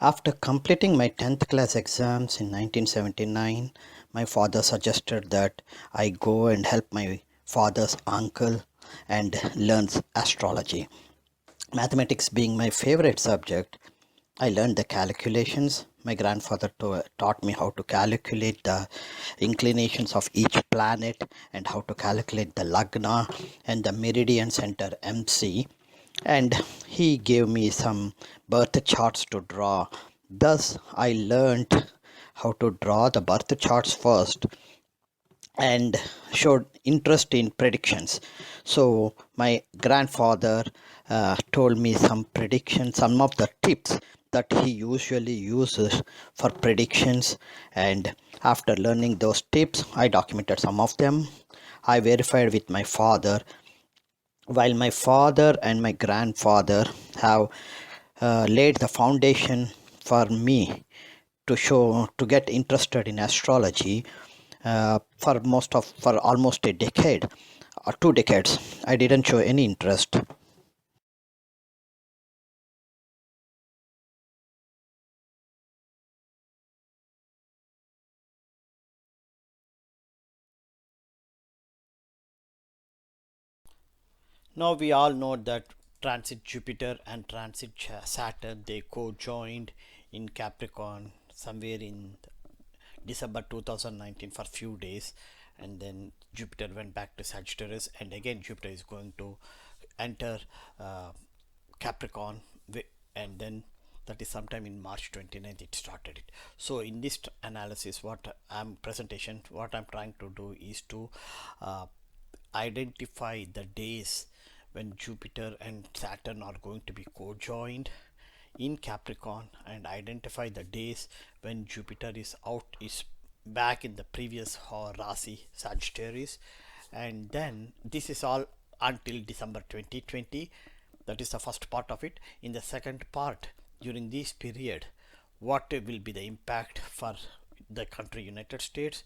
After completing my 10th class exams in 1979, my father suggested that I go and help my father's uncle and learn astrology. Mathematics being my favorite subject, I learned the calculations. My grandfather taught me how to calculate the inclinations of each planet and how to calculate the lagna and the meridian center MC. And he gave me some birth charts to draw. Thus, I learned how to draw the birth charts first and showed interest in predictions. So my grandfather told me some predictions, some of the tips that he usually uses for predictions, and after learning those tips I documented some of them. I verified with my father. While my father and my grandfather have laid the foundation for me to get interested in astrology, for almost a decade or 2 decades, I didn't show any interest. Now we all know that transit Jupiter and transit Saturn, they co-joined in Capricorn somewhere in December 2019 for few days, and then Jupiter went back to Sagittarius, and again Jupiter is going to enter uh, Capricorn, and then that is sometime in March 29th it started it. So in this analysis, what I'm trying to do is to uh, identify the days when Jupiter and Saturn are going to be co-joined in Capricorn, and identify the days when Jupiter is back in the previous Rasi Sagittarius, and then this is all until December 2020. That is the first part of it. In the second part, during this period, what will be the impact for the country United States,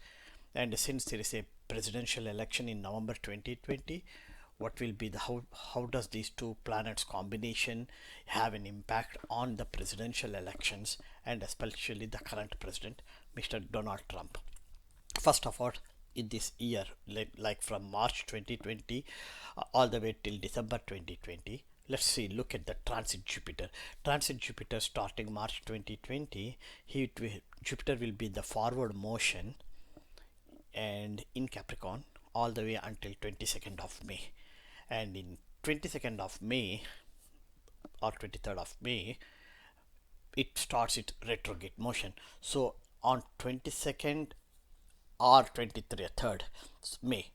and since there is a presidential election in November 2020, what will be the how does these two planets combination have an impact on the presidential elections, and especially the current president, Mr. Donald Trump. First of all, in this year, like from March 2020 all the way till December 2020, let's see, look at the transit Jupiter starting March 2020. Jupiter will be the forward motion and in Capricorn all the way until 22nd of May, and in 22nd of May or 23rd of May it starts its retrograde motion. So on 22nd or 23rd May,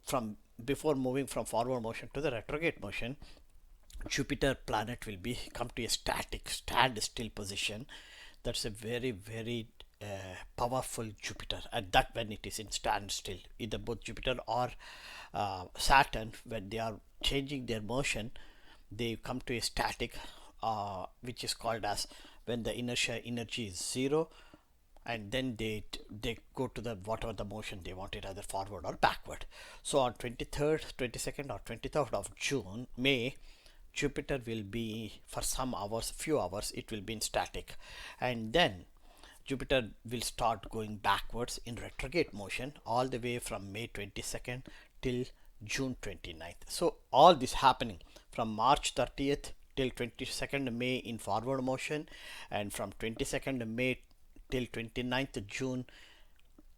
from before moving from forward motion to the retrograde motion, Jupiter planet will be come to a standstill position. That's a very powerful Jupiter at that when it is in standstill. Either both Jupiter or Saturn, when they are changing their motion, they come to a static, which is called as when the inertia energy is zero, and then they go to the whatever the motion they want it, either forward or backward. So on 23rd, 22nd or 23rd of May, Jupiter will be for some hours, few hours, it will be in static, and then Jupiter will start going backwards in retrograde motion all the way from May 22nd till June 29th. So all this happening from March 30th till 22nd May in forward motion, and from 22nd May till 29th June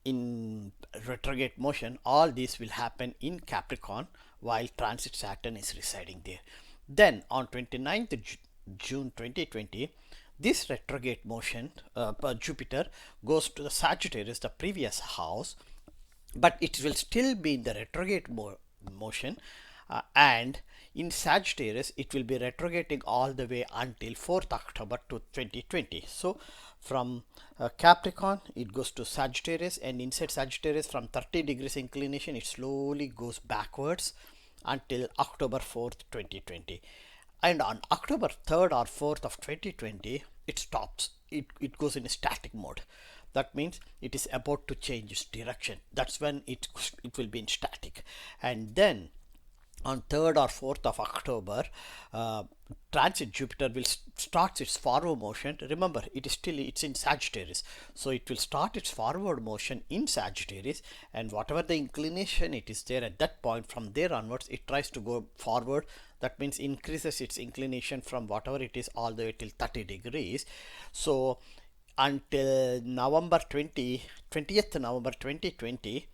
in retrograde motion. All this will happen in Capricorn while transit Saturn is residing there. Then on 29th June 2020, this retrograde motion, Jupiter goes to the Sagittarius, the previous house, but it will still be in the retrograde motion, and in Sagittarius it will be retrograding all the way until 4th October to 2020. So from Capricorn it goes to Sagittarius, and inside Sagittarius from 30 degrees inclination it slowly goes backwards until October 4th 2020, and on October 3rd or 4th of 2020 it stops. It goes in a static mode. That means it is about to change its direction. That's when it will be in static, and then on 3rd or 4th of October, uh, transit Jupiter will start its forward motion. Remember, it's in Sagittarius, so it will start its forward motion in Sagittarius, and whatever the inclination it is there at that point, from there onwards it tries to go forward. That means increases its inclination from whatever it is all the way till 30 degrees. So until November 20th November 2020,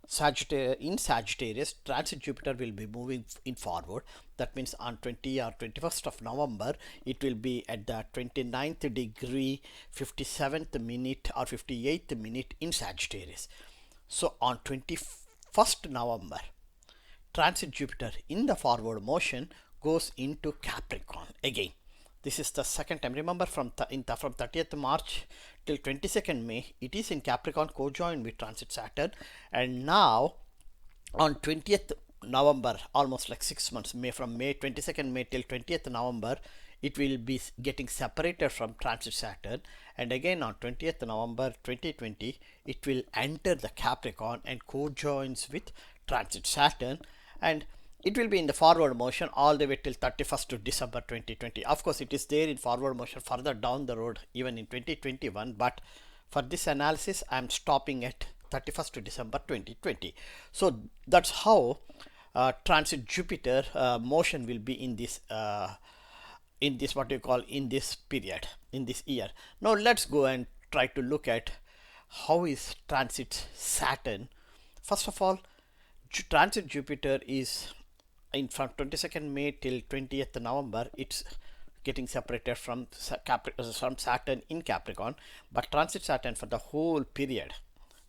Sagittarius, transit Jupiter will be moving in forward. That means on 20 or 21st of November, it will be at the 29th degree, 57th minute or 58th minute in Sagittarius. So on 21st November, transit Jupiter in the forward motion goes into Capricorn again. This is the second time. Remember, from 30th March till 22nd May, it is in Capricorn, co-joined with transit Saturn, and now on 20th November, almost like 6 months, from May 22nd May till 20th November, it will be getting separated from transit Saturn, and again on 20th November 2020, it will enter the Capricorn and co-joins with transit Saturn, and it will be in the forward motion all the way till 31st of December 2020. Of course, it is there in forward motion further down the road, even in 2021, but for this analysis I am stopping at 31st of December 2020. So that's how transit Jupiter motion will be in this what you call in this period, in this year. Now let's go and try to look at how is transit Saturn. First of all, transit Jupiter is from 22nd May till 20th November, it's getting separated from Saturn in Capricorn, but transit Saturn for the whole period,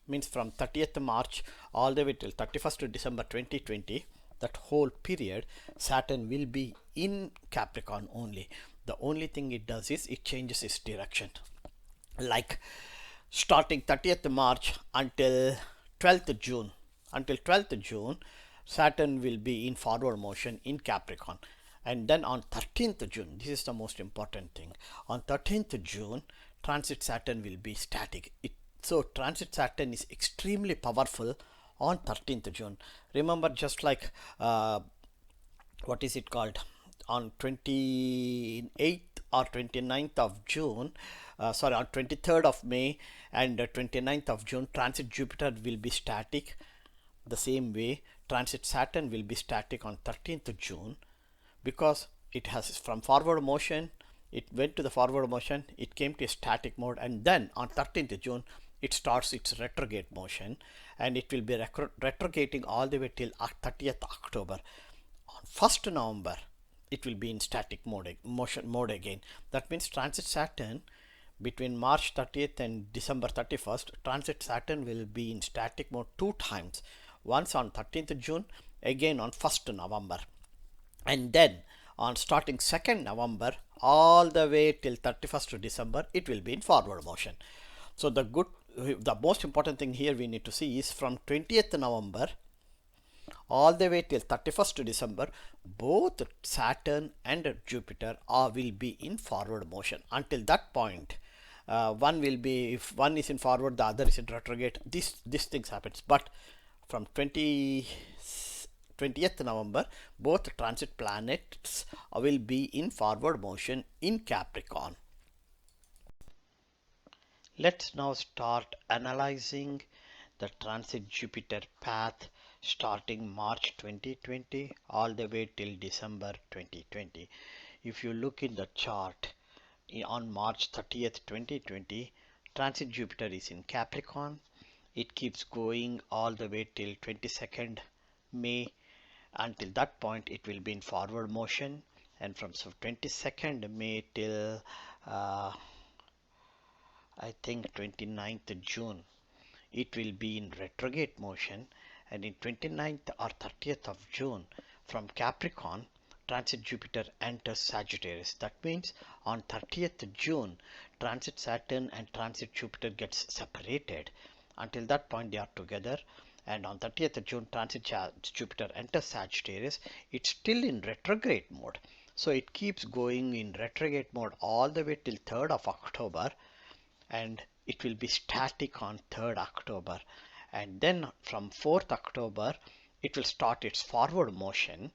means from 30th March all the way till 31st December 2020, that whole period Saturn will be in Capricorn only. The only thing it does is it changes its direction, like starting 30th March until 12th June. Until 12th June, Saturn will be in forward motion in Capricorn, and then on 13th June, this is the most important thing, on 13th June transit Saturn will be static. So transit Saturn is extremely powerful on 13th June. Remember, just like what is it called, on 28th or 29th of June, on 23rd of May and 29th of June, transit Jupiter will be static. The same way, transit Saturn will be static on 13th June, because it has from forward motion, it went to the forward motion, it came to a static mode, and then on 13th June it starts its retrograde motion, and it will be retrograding all the way till 30th October. On 1st November, it will be in static motion mode again. That means transit Saturn between March 30th and December 31st, transit Saturn will be in static mode 2 times. Once on 13th June, again on 1st November, and then on starting 2nd November all the way till 31st December, it will be in forward motion. So the most important thing here we need to see is from 20th November all the way till 31st December, both Saturn and Jupiter will be in forward motion. Until that point, one will be, if one is in forward, the other is in retrograde. These things happens, but from 20th November, both transit planets will be in forward motion in Capricorn. Let's now start analyzing the transit Jupiter path starting March 2020 all the way till December 2020. If you look in the chart, on March 30th 2020, transit Jupiter is in Capricorn. It keeps going all the way till 22nd May. Until that point it will be in forward motion, and from 22nd May till I think 29th June, it will be in retrograde motion, and in 29th or 30th of June, from Capricorn, transit Jupiter enters Sagittarius. That means on 30th June, transit Saturn and transit Jupiter gets separated. Until that point they are together, and on 30th June, transit Jupiter enters Sagittarius. It's still in retrograde mode, so it keeps going in retrograde mode all the way till 3rd of October, and it will be static on 3rd October, and then from 4th October it will start its forward motion,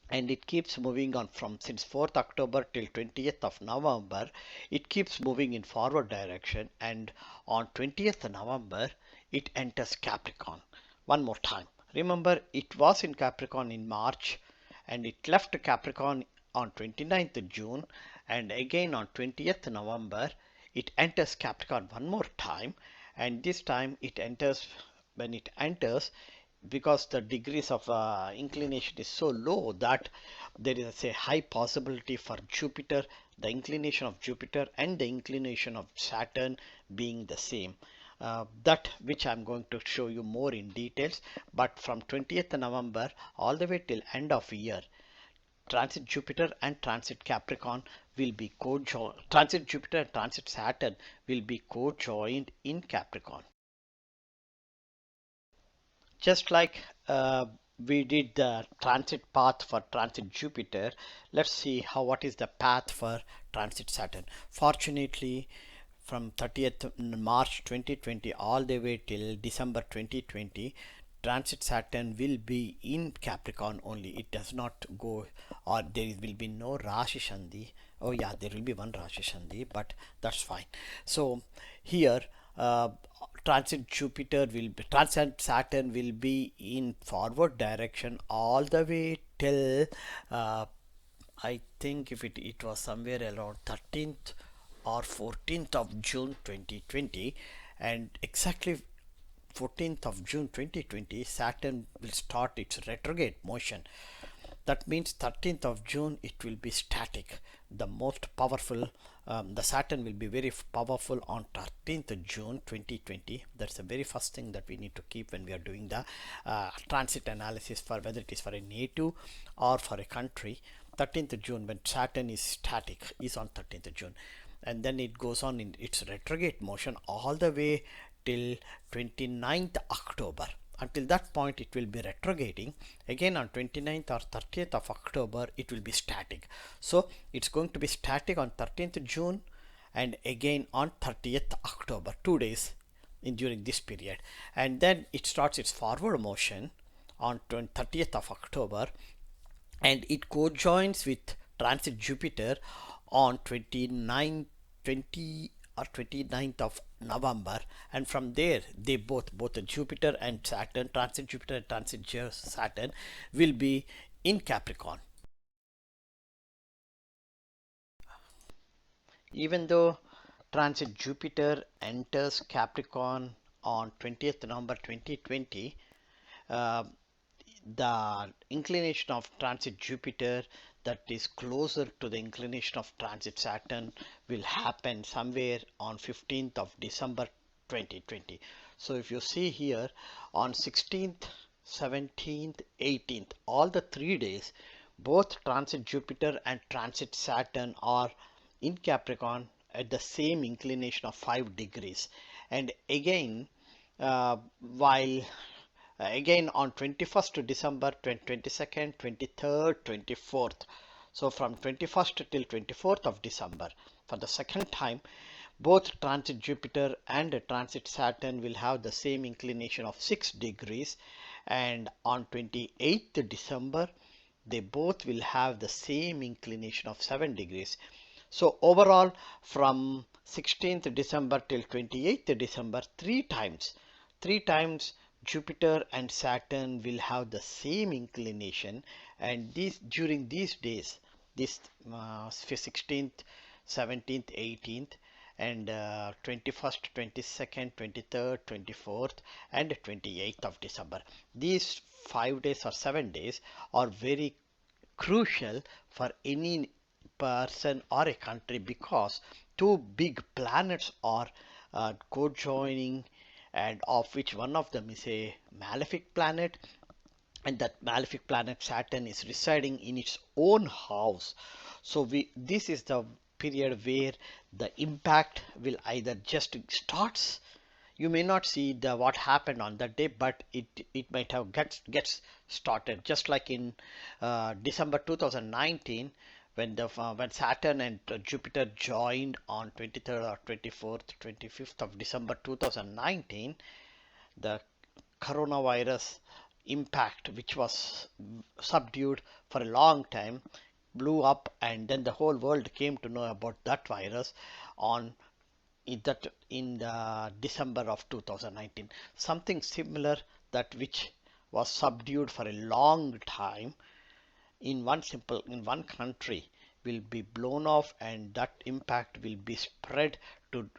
and it keeps moving on from since 4th October till 20th of November. It keeps moving in forward direction, and on 20th November it enters Capricorn one more time. Remember, it was in Capricorn in March, and it left Capricorn on 29th June, and again on 20th November it enters Capricorn one more time, and this time it enters, when it enters, because the degrees of inclination is so low that there is a high possibility for Jupiter, the inclination of Jupiter and the inclination of Saturn being the same. That which I'm going to show you more in details. But from 20th November all the way till end of year, transit Jupiter and transit Capricorn will be co-joined. Transit Jupiter and transit Saturn will be co-joined in Capricorn. Just like we did the transit path for transit Jupiter, let's see what is the path for transit Saturn. Fortunately, from 30th March 2020 all the way till December 2020, transit Saturn will be in Capricorn only. It does not go, or there will be no Rashi Sandhi. Oh yeah, there will be one Rashi Sandhi, but that's fine. So here transit Saturn will be in forward direction all the way till I think if it was somewhere around 13th or 14th of June 2020, and exactly 14th of June 2020 Saturn will start its retrograde motion. That means 13th of June it will be static. The most powerful, the Saturn will be very powerful on 13th June 2020. That's the very first thing that we need to keep when we are doing the transit analysis for whether it is for a native or for a country. 13th June, when Saturn is static, is on 13th June, and then it goes on in its retrograde motion all the way till 29th October. Until that point it will be retrograding. Again on 29th or 30th of October it will be static. So it's going to be static on 13th June and again on 30th October, 2 days during this period, and then it starts its forward motion on 30th of October, and it co-joins with transit Jupiter on 29th of November, and from there they both Jupiter and Saturn, transit Jupiter and transit Saturn will be in Capricorn. Even though transit Jupiter enters Capricorn on 20th November 2020, the inclination of transit Jupiter that is closer to the inclination of transit Saturn will happen somewhere on 15th of December 2020. So if you see here on 16th, 17th, 18th, all the 3 days, both transit Jupiter and transit Saturn are in Capricorn at the same inclination of 5 degrees. And again, while again on 21st December, 22nd, 23rd, 24th. So from 21st till 24th of December, for the second time, both transit Jupiter and transit Saturn will have the same inclination of 6 degrees, and on 28th December they both will have the same inclination of 7 degrees. So overall from 16th December till 28th December, three times Jupiter and Saturn will have the same inclination, and during these days, this 16th, 17th, 18th, and 21st, 22nd, 23rd, 24th, and 28th of December. These 5 days or 7 days are very crucial for any person or a country, because two big planets are co-joining, and of which one of them is a malefic planet, and that malefic planet Saturn is residing in its own house. So this is the period where the impact will either just starts. You may not see what happened on that day, but it might have gets started, just like in December 2019, when Saturn and Jupiter joined on 23rd or 24th, 25th of December 2019. The coronavirus impact which was subdued for a long time blew up, and then the whole world came to know about that virus on in the December of 2019. Something similar, that which was subdued for a long time in one country, will be blown off, and that impact will be spread to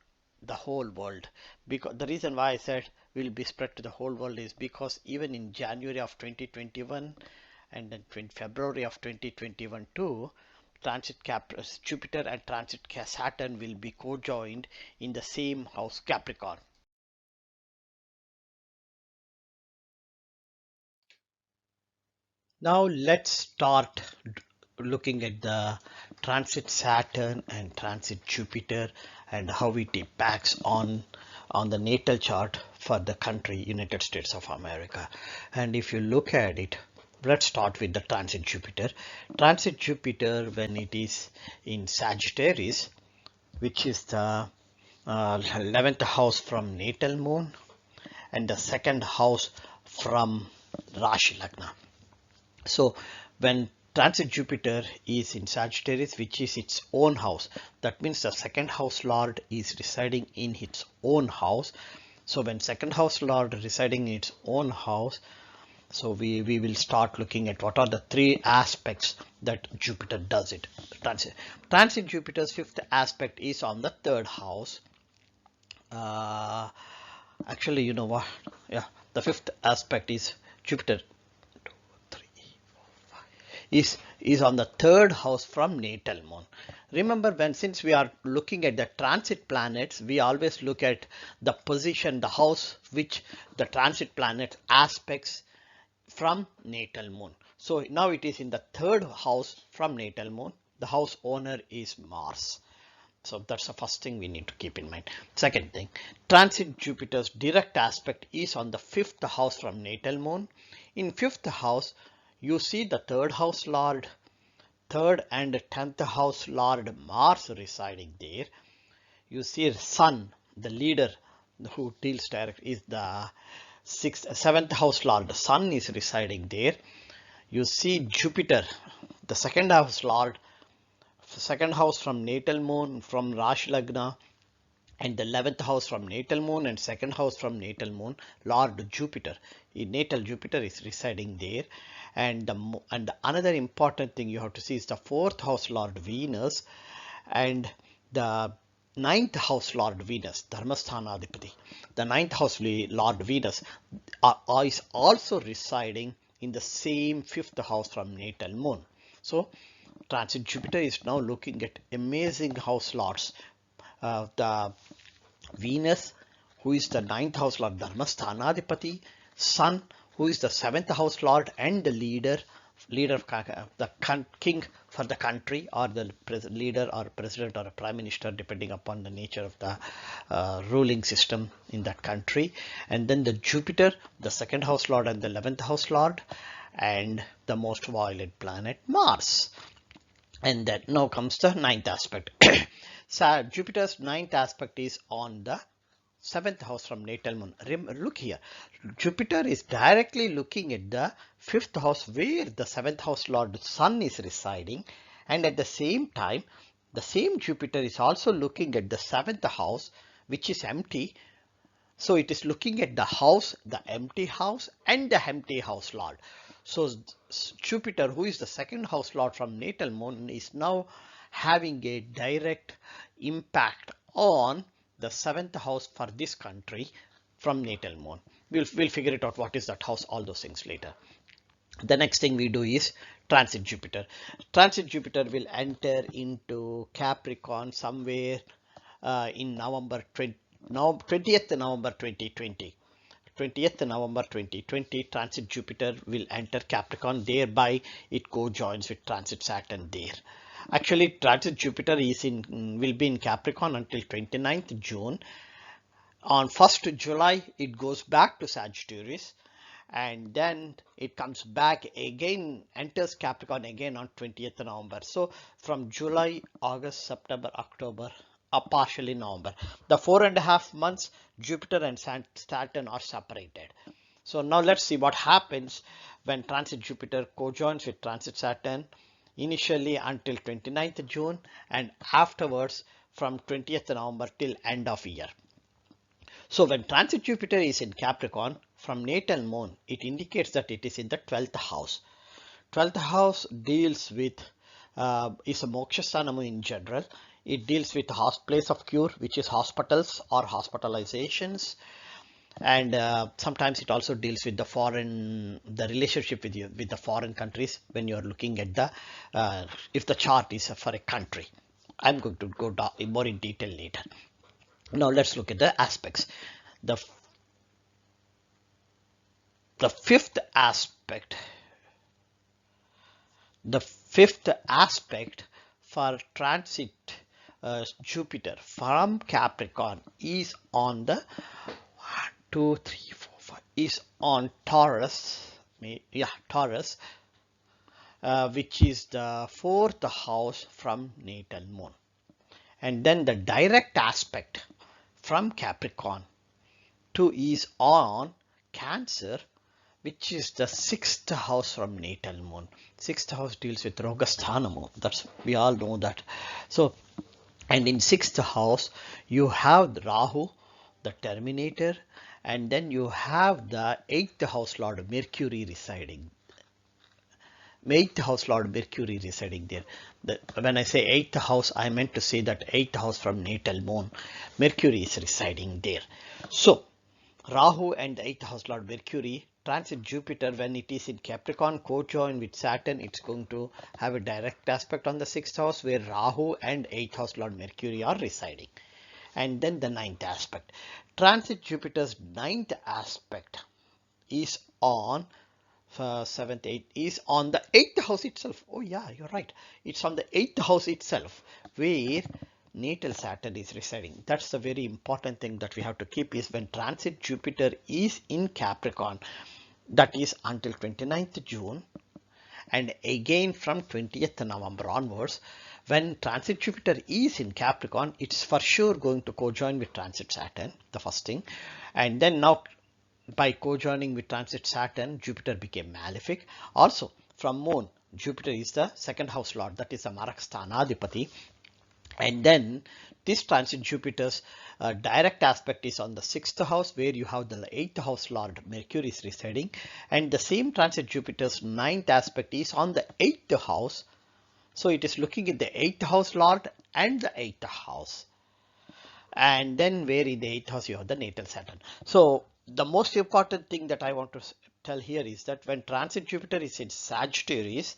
the whole world. Because the reason why I said will be spread to the whole world is because even in January of 2021 and then February of 2021 too, Jupiter and transit Saturn will be co-joined in the same house, Capricorn. Now let's start looking at the transit Saturn and transit Jupiter and how it impacts on the natal chart for the country United States of America. And if you look at it, let's start with the transit Jupiter. Transit Jupiter, when it is in Sagittarius, which is the 11th house from natal moon and the second house from Rashi Lagna. So when transit Jupiter is in Sagittarius, which is its own house, that means the second house lord is residing in its own house. So when second house lord residing in its own house, so we will start looking at what are the three aspects that Jupiter does it. Transit Jupiter's fifth aspect is on the third house. Actually, you know what? Yeah, the fifth aspect is Jupiter is on the third house from natal moon. Remember, since we are looking at the transit planets, we always look at the position, the house which the transit planet aspects from natal moon. So now it is in the third house from natal moon. The house owner is Mars. So that's the first thing we need to keep in mind. Second thing, transit Jupiter's direct aspect is on the fifth house from natal moon. In fifth house, you see the third house lord, third and 10th house lord Mars residing there. You see Sun, the leader who deals direct, is the seventh house lord. Sun is residing there. You see Jupiter, the second house lord, second house from natal moon from Rashi Lagna, and the 11th house from natal moon and second house from natal moon, Lord Jupiter. Natal Jupiter is residing there. And another important thing you have to see is the fourth house Lord Venus and the ninth house Lord Venus, Dharmasthanadipati. The ninth house Lord Venus is also residing in the same fifth house from natal moon. So transit Jupiter is now looking at amazing house lords. The Venus, who is the ninth house lord, Dharmasthanadipati, Sun, who is the seventh house lord and the leader of the king for the country, or the leader or president or a prime minister, depending upon the nature of the ruling system in that country. And then the Jupiter, the second house lord and the 11th house lord, and the most violent planet Mars. And then now comes the ninth aspect. So Jupiter's ninth aspect is on the seventh house from natal moon. Look here, Jupiter is directly looking at the fifth house where the seventh house lord Sun is residing, and at the same time the same Jupiter is also looking at the seventh house, which is empty. So it is looking at the house, the empty house and the empty house lord. So Jupiter, who is the second house lord from natal moon, is now having a direct impact on the seventh house for this country from natal moon. We'll figure it out, what is that house, all those things later. The next thing we do is transit Jupiter. Transit Jupiter will enter into Capricorn somewhere in November 20th November 2020. 20th November 2020, transit Jupiter will enter Capricorn. Thereby it co-joins with transit Saturn there. Actually, transit Jupiter will be in Capricorn until 29th June. On 1st July, it goes back to Sagittarius, and then it comes back again, enters Capricorn again on 20th November. So from July, August, September, October, partially November, the 4.5 months Jupiter and Saturn are separated. So now let's see what happens when transit Jupiter co-joins with transit Saturn, initially until 29th June and afterwards from 20th November till end of year. So when transit Jupiter is in Capricorn from natal moon, it indicates that it is in the 12th house. 12th house deals with is a moksha sthanam in general. It deals with the place of cure, which is hospitals or hospitalizations, and sometimes it also deals with the relationship with the foreign countries when you are looking at the if the chart is for a country. I'm going to go more in detail later. Now let's look at the aspects. The the fifth aspect the fifth aspect for transit Jupiter from Capricorn is on the 2, 3, 4, 5 is on Taurus. Yeah, Taurus, which is the fourth house from natal moon. And then the direct aspect from Capricorn to is on Cancer, which is the sixth house from natal moon. Sixth house deals with Rogasthanamo. That's, we all know that. So, and in sixth house you have the Rahu, the Terminator, and then you have the eighth house Lord Mercury residing. Eighth house Lord Mercury residing there. When I say eighth house, I meant to say that eighth house from natal moon, Mercury is residing there. So Rahu and the eighth house Lord Mercury transit Jupiter when it is in Capricorn co-join with Saturn. It's going to have a direct aspect on the sixth house where Rahu and eighth house Lord Mercury are residing. And then the ninth aspect. Transit Jupiter's ninth aspect is on 7th, 8th is on the 8th house itself. Oh yeah, you're right. It's on the 8th house itself where natal Saturn is residing. That's the very important thing that we have to keep, is when transit Jupiter is in Capricorn, that is until 29th June and again from 20th November onwards. When transit Jupiter is in Capricorn, it's for sure going to co-join with transit Saturn, the first thing. And then now by co-joining with transit Saturn, Jupiter became malefic. Also from moon, Jupiter is the second house lord, that is the Maraksthanadipati. And then this transit Jupiter's direct aspect is on the sixth house where you have the eighth house lord Mercury is residing, and the same transit Jupiter's ninth aspect is on the eighth house. So it is looking at the eighth house lord and the eighth house. And then where in the eighth house you have the natal Saturn. So the most important thing that I want to tell here is that when transit Jupiter is in Sagittarius,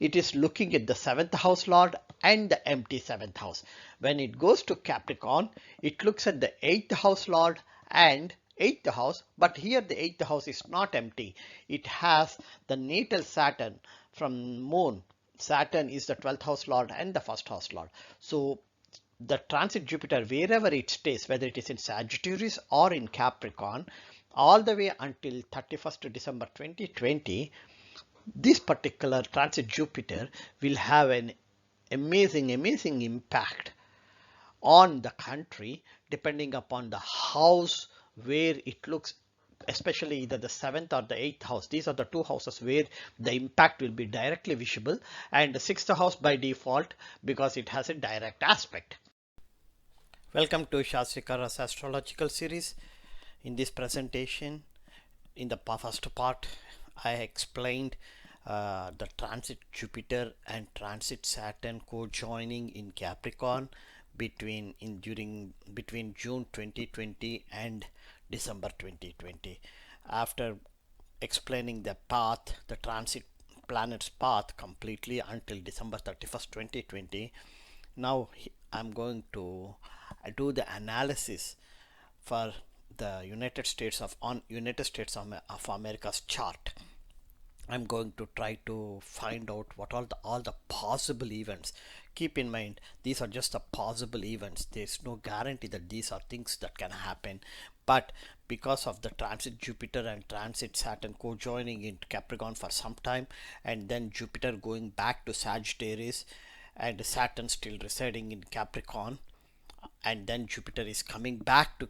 it is looking at the seventh house lord and the empty seventh house. When it goes to Capricorn, it looks at the eighth house lord and eighth house, but here the eighth house is not empty. It has the natal Saturn from moon. Saturn is the 12th house lord and the first house lord. So the transit Jupiter, wherever it stays, whether it is in Sagittarius or in Capricorn, all the way until 31st December 2020, this particular transit Jupiter will have an amazing impact on the country, depending upon the house where it looks, especially either the seventh or the eighth house. These are the two houses where the impact will be directly visible, and the sixth house by default because it has a direct aspect. Welcome to Shastrikara's astrological series. In this presentation, in the first part, I explained the transit Jupiter and transit Saturn co-joining in Capricorn between June 2020 and December 2020. After explaining the path, the transit planet's path completely until December 31st, 2020, now I'm going to do the analysis for the United States of America's chart. I'm going to try to find out what all the possible events. Keep in mind, these are just the possible events. There's no guarantee that these are things that can happen, but because of the transit Jupiter and transit Saturn co-joining in Capricorn for some time, and then Jupiter going back to Sagittarius and Saturn still residing in Capricorn, and then Jupiter is coming back to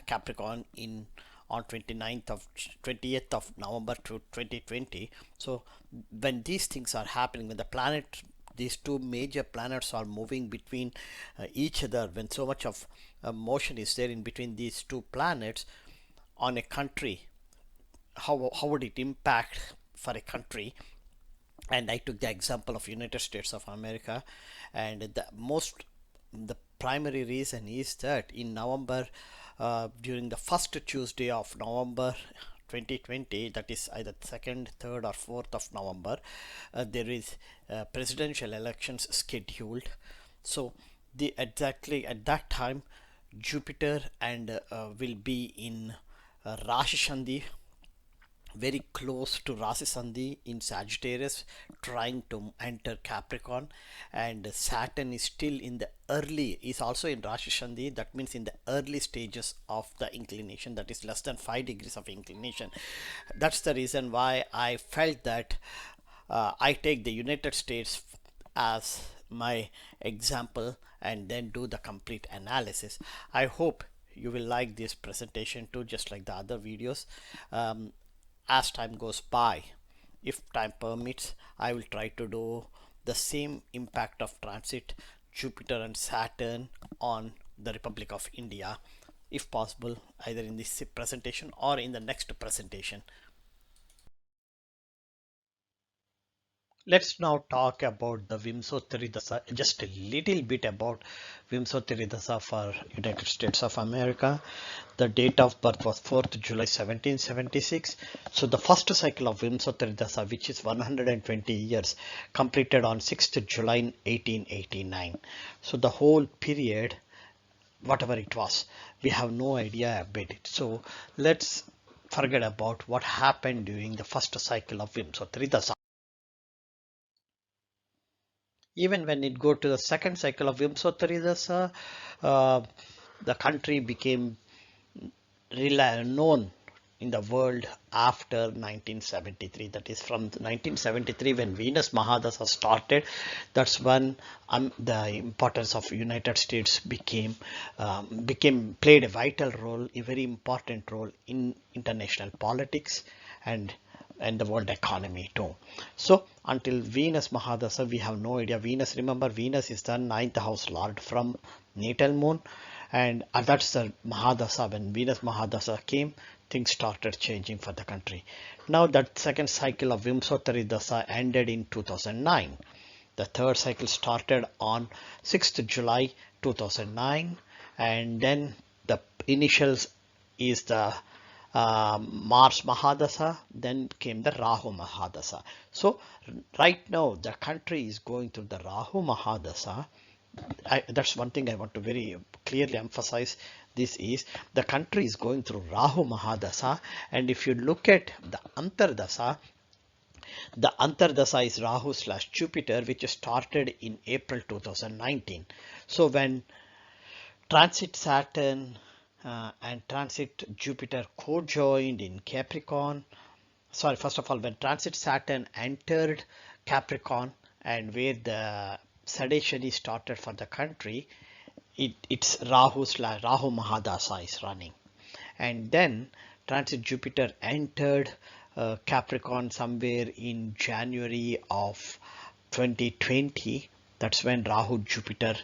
Capricorn in on 20th of November to 2020. So when these things are happening, when these two major planets are moving between each other, when so much of motion is there in between these two planets on a country, how would it impact for a country? And I took the example of United States of America, and the primary reason is that in November, during the first Tuesday of November 2020, that is either 2nd, 3rd or 4th of November, there is presidential elections scheduled. So the exactly at that time Jupiter and will be in Rashi Sandhi, very close to Rasi Sandhi in Sagittarius, trying to enter Capricorn, and Saturn is still in the early, is also in Rashi Sandhi, that means in the early stages of the inclination, that is less than 5 degrees of inclination. That's the reason why I felt that I take the United States as my example and then do the complete analysis. I hope you will like this presentation too, just like the other videos. As time goes by, if time permits, I will try to do the same impact of transit Jupiter and Saturn on the Republic of India, if possible, either in this presentation or in the next presentation. Let's now talk about the Vimsottari Dasa, just a little bit about Vimsottari Dasa for United States of America. The date of birth was 4th July 1776. So the first cycle of Vimsottari Dasa, which is 120 years, completed on 6th July 1889. So the whole period, whatever it was, we have no idea about it. So let's forget about what happened during the first cycle of Vimsottari Dasa. Even when it go to the second cycle of Vimsottari Dasa, the country became known in the world after 1973. That is from 1973, when Venus Mahadasa started. That's when the importance of United States played a vital role, a very important role in international politics and the world economy too. So until Venus Mahadasa, we have no idea. Venus, remember, Venus is the 9th house lord from Natal Moon, and that's the Mahadasa. When Venus Mahadasa came, things started changing for the country. Now that second cycle of Vimsottari Dasa ended in 2009. The third cycle started on 6th July 2009, and then the initials is the Mars Mahadasa, then came the Rahu Mahadasa. So right now the country is going through the Rahu Mahadasa. That's one thing I want to very clearly emphasize. This is the country is going through Rahu Mahadasa, and if you look at the Antardasa is Rahu / Jupiter, which started in April 2019. So when transit Saturn and transit Jupiter co-joined in Capricorn, sorry, first of all, when transit Saturn entered Capricorn, and where the sedation is started for the country, it's Rahu Mahadasa is running. And then transit Jupiter entered Capricorn somewhere in January of 2020. That's when Rahu Jupiter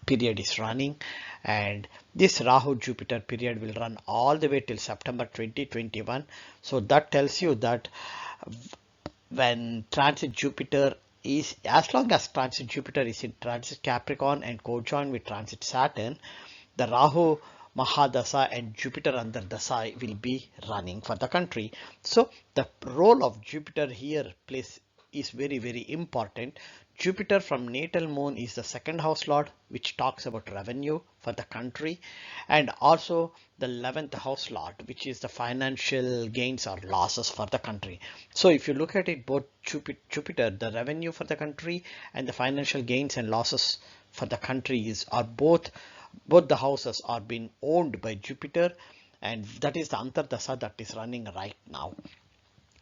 period is running, and this Rahu Jupiter period will run all the way till September 2021. So that tells you that when transit Jupiter is, as long as transit Jupiter is in transit Capricorn and co-join with transit Saturn, the Rahu Mahadasa and Jupiter Antardasa will be running for the country. So the role of Jupiter here is very, very important. Jupiter from Natal Moon is the 2nd house lord, which talks about revenue for the country, and also the 11th house lord, which is the financial gains or losses for the country. So if you look at it, both Jupiter, the revenue for the country, and the financial gains and losses for the country are both the houses are being owned by Jupiter, and that is the Antardasa that is running right now.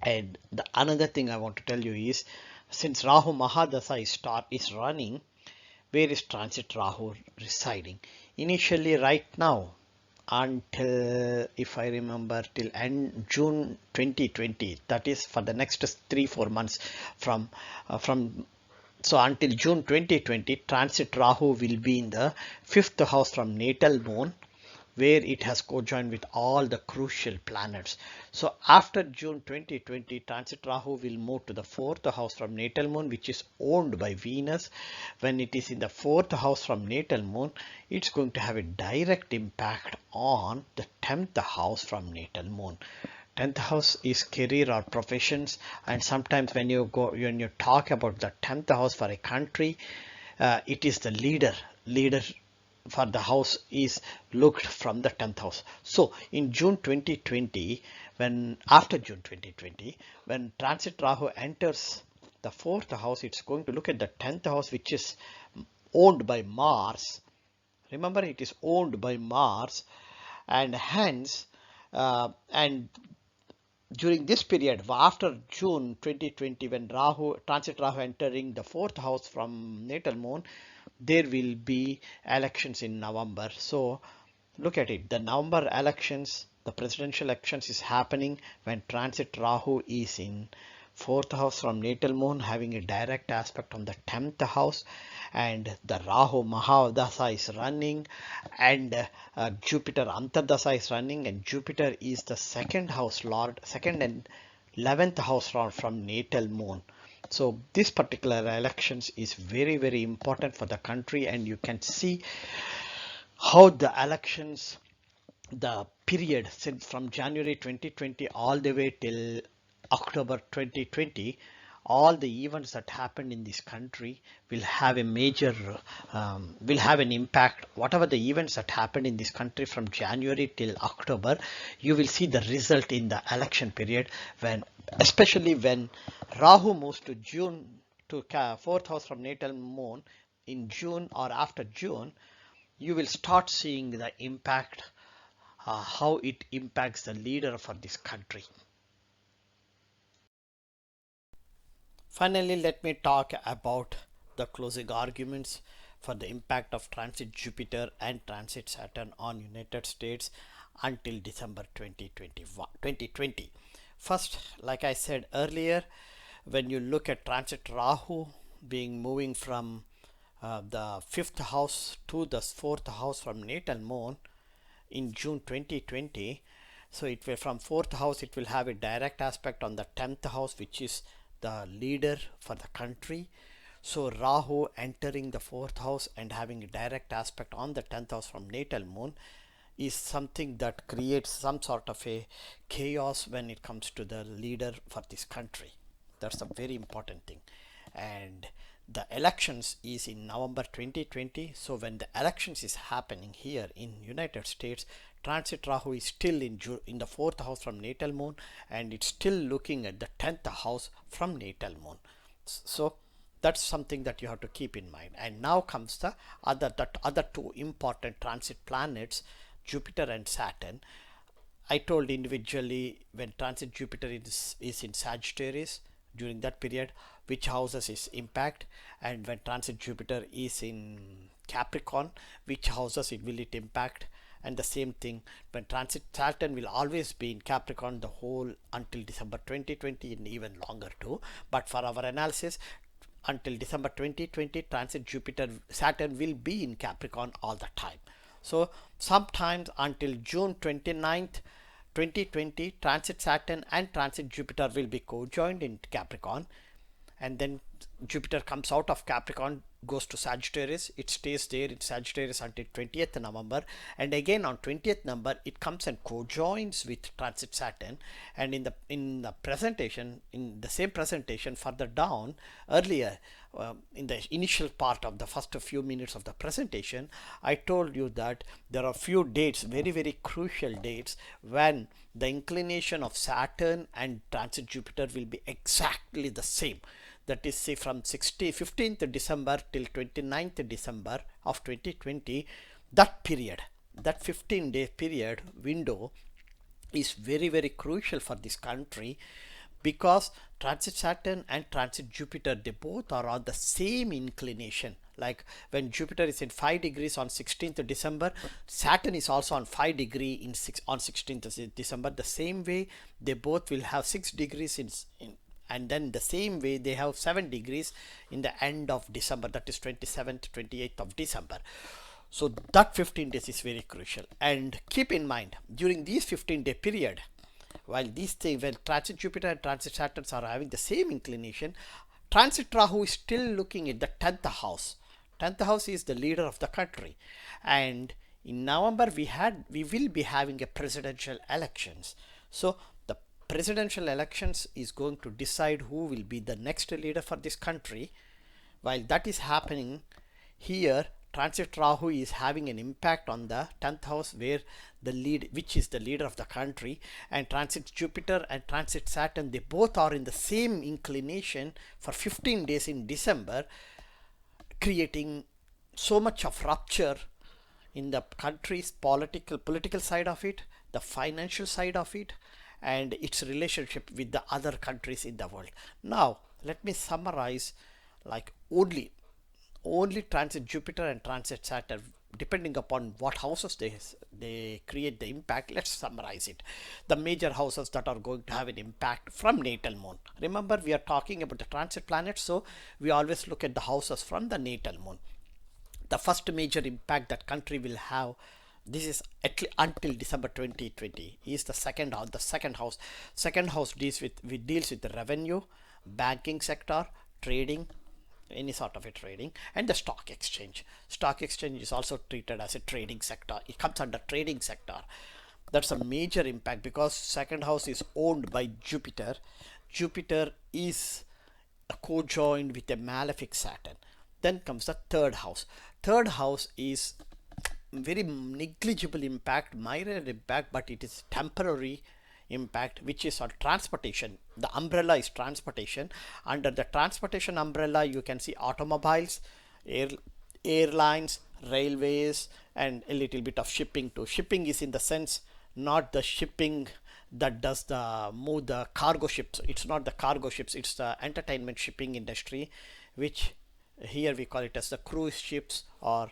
And the another thing I want to tell you is, since Rahu Mahadasa is running, where is transit Rahu residing? Initially, right now, until, if I remember, till end June 2020. That is for the next 3-4 months from so until June 2020, transit Rahu will be in the 5th house from natal moon, where it has co-joined with all the crucial planets. So after June 2020, transit Rahu will move to the 4th house from natal moon, which is owned by Venus. When it is in the 4th house from natal moon, it's going to have a direct impact on the 10th house from natal moon. 10th house is career or professions, and sometimes when you talk about the 10th house for a country, it is the leader for the house is looked from the 10th house. So in June 2020, after June 2020, when transit Rahu enters the 4th house, it's going to look at the 10th house, which is owned by Mars. Remember, it is owned by Mars, and hence and during this period after June 2020, when transit Rahu entering the 4th house from natal moon, there will be elections in November. So look at it, the November elections, the presidential elections is happening when transit Rahu is in 4th house from natal moon, having a direct aspect on the 10th house, and the Rahu Mahadasa is running, and Jupiter Antardasa is running, and Jupiter is the second house lord, second and 11th house lord from natal moon. So this particular elections is very important for the country, and you can see how the elections, the period since from January 2020 all the way till October 2020, all the events that happened in this country will have a major will have an impact. Whatever the events that happened in this country from January till October, you will see the result in the election period, when especially when Rahu moves to June to 4th house from natal moon in June or after June, you will start seeing the impact, how it impacts the leader for this country. Finally, let me talk about the closing arguments for the impact of transit Jupiter and transit Saturn on United States until December 2020. First, like I said earlier, when you look at transit Rahu moving from the 5th house to the 4th house from natal moon in June 2020, so it will, from 4th house, it will have a direct aspect on the 10th house, which is the leader for the country. So Rahu entering the 4th house and having a direct aspect on the 10th house from natal moon is something that creates some sort of a chaos when it comes to the leader for this country. That's a very important thing. And the elections is in November 2020. So when the elections is happening here in United States, transit Rahu is still in the 4th house from natal moon, and it's still looking at the 10th house from natal moon. So that's something that you have to keep in mind. And now comes the other two important transit planets, Jupiter and Saturn. I told individually when transit Jupiter is in Sagittarius, during that period which houses is impact, and when transit Jupiter is in Capricorn, which houses will it impact. And the same thing when transit Saturn will always be in Capricorn the whole until December 2020 and even longer too. But for our analysis, until December 2020, transit Jupiter Saturn will be in Capricorn all the time. So sometimes until June 29th 2020, transit Saturn and transit Jupiter will be co-joined in Capricorn, and then Jupiter comes out of Capricorn, goes to Sagittarius. It stays there in Sagittarius until 20th November, and again on 20th November it comes and co-joins with transit Saturn. And in the presentation, in the same presentation further down earlier, in the initial part of the first few minutes of the presentation, I told you that there are few dates, very crucial dates, when the inclination of Saturn and transit Jupiter will be exactly the same. That is, say, from 15th December till 29th December of 2020, that period, that 15-day period window is very crucial for this country, because transit Saturn and transit Jupiter, they both are on the same inclination, Like when Jupiter is in 5 degrees on 16th December, Saturn is also on 5 degree on 16th December. The same way they both will have 6 degrees in and then the same way they have 7 degrees in the end of December, that is 27th 28th of December. So that 15 days is very crucial. And keep in mind, during these 15-day period, while these things, when transit Jupiter and transit Saturn are having the same inclination, transit Rahu is still looking at the 10th house. 10th house is the leader of the country, and in November we will be having a presidential elections. So the presidential elections is going to decide who will be the next leader for this country. While that is happening here, transit Rahu is having an impact on the 10th house, where the lead, which is the leader of the country, and transit Jupiter and transit Saturn, they both are in the same inclination for 15 days in December, creating so much of rupture in the country's political side of it, the financial side of it, and its relationship with the other countries in the world. Now let me summarize, like only transit Jupiter and transit Saturn, depending upon what houses they create the impact. Let's summarize it. The major houses that are going to have an impact from natal moon. Remember, we are talking about the transit planets, so we always look at the houses from the natal moon. The first major impact that country will have, this is at least until December 2020, is the second house. The second house deals with the revenue, banking sector, trading, any sort of a trading, and the stock exchange. Stock exchange is also treated as a trading sector. It comes under trading sector. That's a major impact because second house is owned by Jupiter. Jupiter is co-joined with a malefic Saturn. Then comes the third house. Third house is very negligible impact, minor impact, but it is temporary impact, which is on transportation. The umbrella is transportation. Under the transportation umbrella, you can see automobiles, airlines, railways, and a little bit of shipping too. Shipping is in the sense not the shipping that does the move the cargo ships. It's not the cargo ships, it's the entertainment shipping industry, which here we call it as the cruise ships, or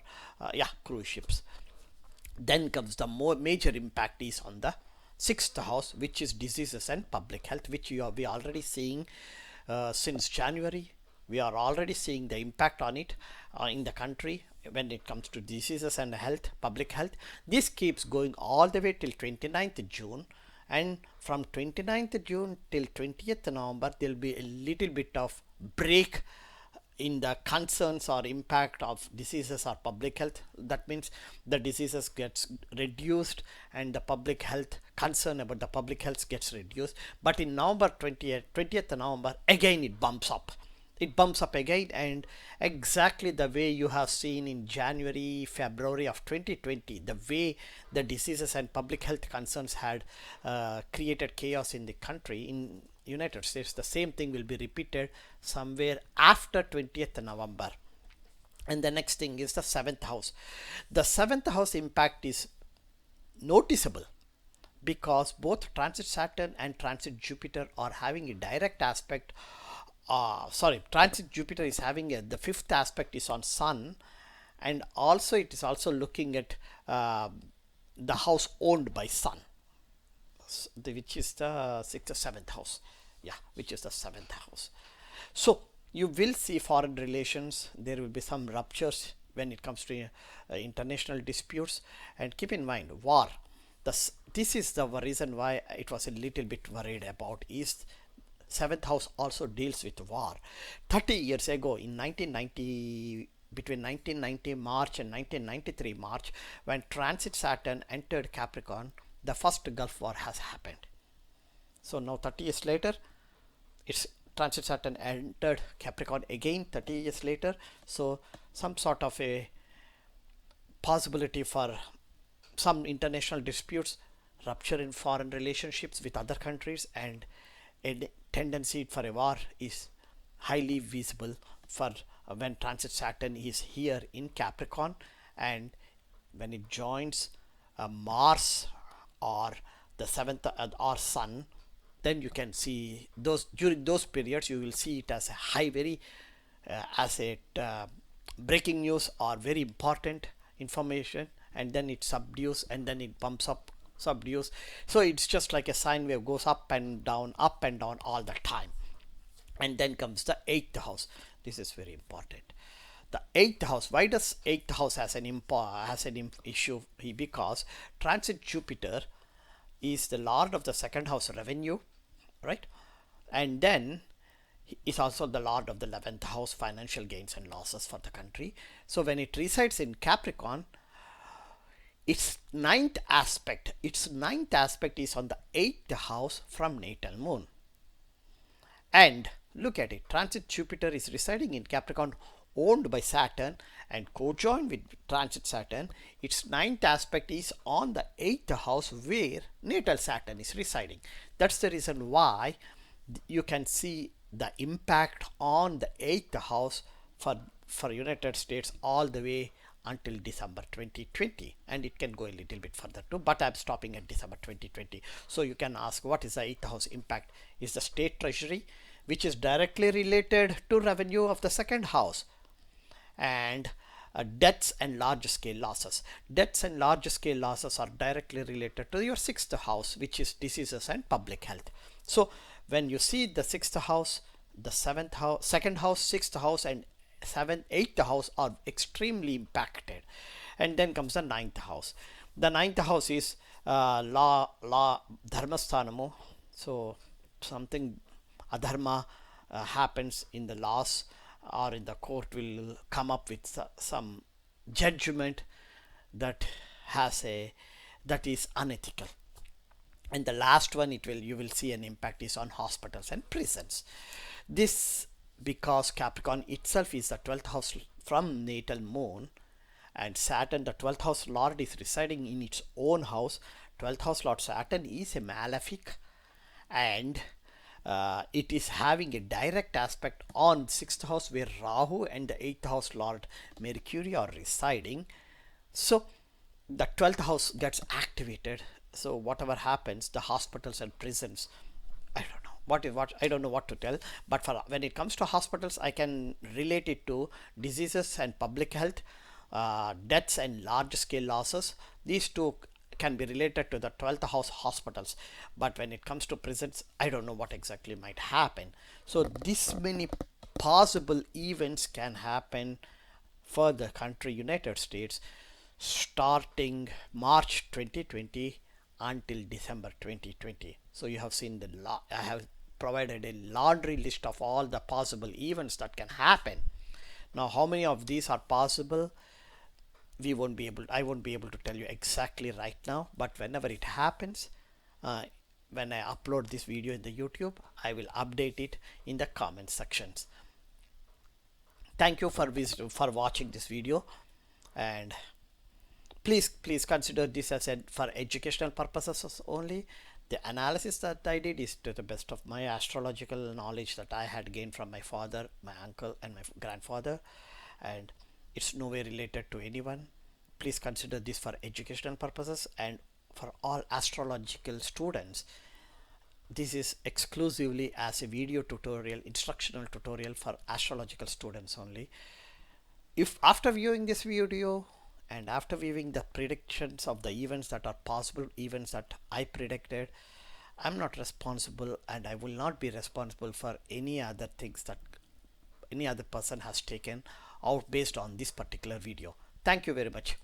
cruise ships. Then comes the major impact is on the sixth house, which is diseases and public health, which we are already seeing since January. We are already seeing the impact on it in the country when it comes to diseases and health, public health. This keeps going all the way till 29th June, and from 29th June till 20th November there will be a little bit of break in the concerns or impact of diseases or public health. That means the diseases gets reduced and the public health concern about the public health gets reduced. But in November 20th November, again it bumps up. It bumps up again, and exactly the way you have seen in January, February of 2020, the way the diseases and public health concerns had created chaos in the country, in United States, the same thing will be repeated somewhere after 20th November. And the next thing is the seventh house. The seventh house impact is noticeable because both transit Saturn and transit Jupiter are having a direct aspect. Transit Jupiter is having the fifth aspect is on Sun, and also it is also looking at the house owned by Sun, which is the seventh house. Which is the seventh house. So you will see foreign relations. There will be some ruptures when it comes to international disputes. And keep in mind, war. This is the reason why it was a little bit worried about. Is seventh house also deals with war. 30 years ago, in 1990, between 1990 March and 1993 March, when transit Saturn entered Capricorn, the first Gulf War has happened. So now 30 years later, it's transit Saturn entered Capricorn again 30 years later. So some sort of a possibility for some international disputes, rupture in foreign relationships with other countries, and a tendency for a war is highly visible for when transit Saturn is here in Capricorn, and when it joins Mars or the seventh or Sun, then you can see those during those periods you will see it as a high, very as a breaking news or very important information, and then it subdues and then it bumps up, subdues. So it's just like a sine wave, goes up and down all the time. And then comes the eighth house. This is very important. The eighth house, why does eighth house has an issue? Because transit Jupiter is the lord of the second house, revenue, right? And then is also the lord of the 11th house, financial gains and losses for the country. So when it resides in Capricorn, its ninth aspect is on the eighth house from natal moon. And look at it, transit Jupiter is residing in Capricorn, owned by Saturn and co-joined with transit Saturn. Its ninth aspect is on the eighth house where natal Saturn is residing. That's the reason why you can see the impact on the eighth house for United States all the way until December 2020, and it can go a little bit further too, but I'm stopping at December 2020. So you can ask, what is the eighth house impact? Is the state treasury, which is directly related to revenue of the second house, and deaths and large scale losses. Deaths and large scale losses are directly related to your sixth house, which is diseases and public health. So when you see the sixth house, the seventh house, second house, sixth house, and seventh, eighth house are extremely impacted. And then comes the ninth house. The ninth house is law dharmasthanamu. So something adharma happens in the laws or in the court will come up with some judgment that is unethical. And the last one, you will see an impact is on hospitals and prisons. This because Capricorn itself is the 12th house from natal moon, and Saturn, the 12th house lord, is residing in its own house. 12th house lord Saturn is a malefic, and it is having a direct aspect on 6th house where Rahu and the 8th house lord Mercury are residing. So the 12th house gets activated. So whatever happens, the hospitals and prisons, I don't know I don't know what to tell, but when it comes to hospitals, I can relate it to diseases and public health, deaths and large scale losses. These two can be related to the 12th house hospitals, but when it comes to prisons, I don't know what exactly might happen. So this many possible events can happen for the country United States starting March 2020 until December 2020. So you have seen I have provided a laundry list of all the possible events that can happen. Now how many of these are possible, I won't be able to tell you exactly right now, but whenever it happens, when I upload this video in the YouTube, I will update it in the comment sections. Thank you for watching this video, and please consider this as for educational purposes only. The analysis that I did is to the best of my astrological knowledge that I had gained from my father, my uncle, and my grandfather, and it's no way related to anyone. Please consider this for educational purposes, and for all astrological students, this is exclusively as a video tutorial, instructional tutorial for astrological students only. If after viewing this video and after viewing the predictions of the events that are possible events that I predicted, I'm not responsible, and I will not be responsible for any other things that any other person has taken out based on this particular video. Thank you very much.